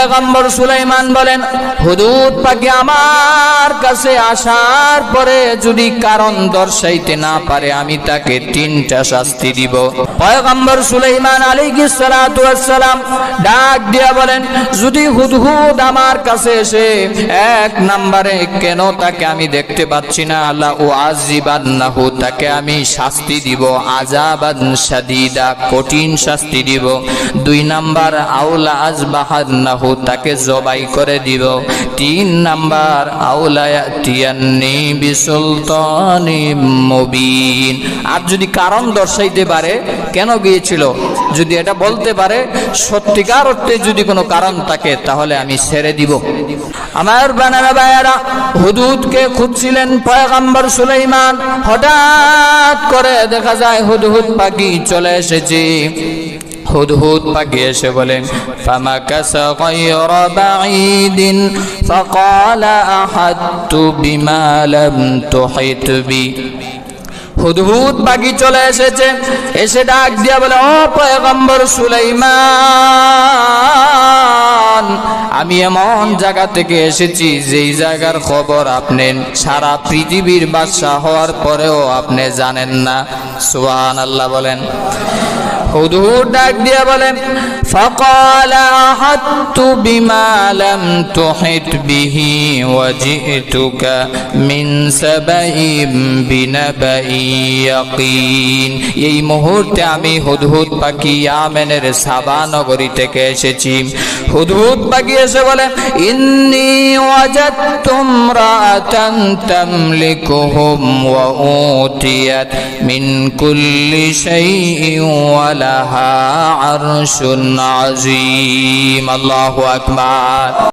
পয়গম্বর সুলাইমান বলেন, হুদহুদ পাখি আমার কাছে আসার পরে যদি কারণ দর্শাইতে না পারে আমি তাকে 3টা শাস্তি দিব। পয়গম্বর সুলাইমান আলাইহিস সালাতু ওয়াস সালাম ডাক দিয়া বলেন, যদি হুদহুদ আমার কাছে এসে 1 নম্বরে কেন তাকে আমি দেখতে পাচ্ছি না, আল্লাহ উআযিবান্নাহু, তাকে আমি শাস্তি দিব, আযাবান শাদীদা, কঠিন শাস্তি দিব। 2 নাম্বার আউলা আযবাহান্নাহু, তাকে জবাই করে দিব। 3 নাম্বার আউলা ইয়াতিয়ান্নি বিসুলতানিম মুবিন। আর যদি কারণ দর্শাইতে পারে কেন গিয়েছিল, যদি এটা বলতে পারে সত্যিকার অর্থে যদি কোনো কারণ থাকে তাহলে আমি ছেড়ে দিব। আমার বানারা ভাইয়ারা, হুদহুদকে খুঁজছিলেন পয়গম্বর সুলাইমান। হঠাৎ করে দেখা যায় হুদহুদ পাখি চলে এসেছে। হুদহুদ পাখি এসে বলেন, ফামাকাসা গায়রা বাঈদিন ফাকালা আহাত্তু বিমা লাম তুহিত বি। হুদহুদ পাখি চলে এসেছে, এসে ডাক দিয়া বলে, ও পয়গম্বর সুলাইমান, আমি এমন জায়গা থেকে এসেছি যেই জায়গার খবর আপনি সারা পৃথিবীর বাদশা হওয়ার পরেও আপনি জানেন না। সুবহানাল্লাহ বলেন। হুদহুদ ডাক দিয়া বলেন, ফাকালা আহাত্তু বিমা লাম তুহিত বিহি ওয়া জিতুকা মিন সাবাইম বিনাবাই ইয়াকিন। এই মুহূর্তে আমি হুদহুদ পাখি ইয়ামেনের সাবা নগরী থেকে এসেছি। হুদহুদ পাখি এসে বলে, ইন্নী ওয়াজাদতু ইমরাআতান তামলিকুহুম ওয়া উতিয়াত মিন কুল্লি শাইইন ওয়া লাহা আরশুন আযীম। আল্লাহু আকবার।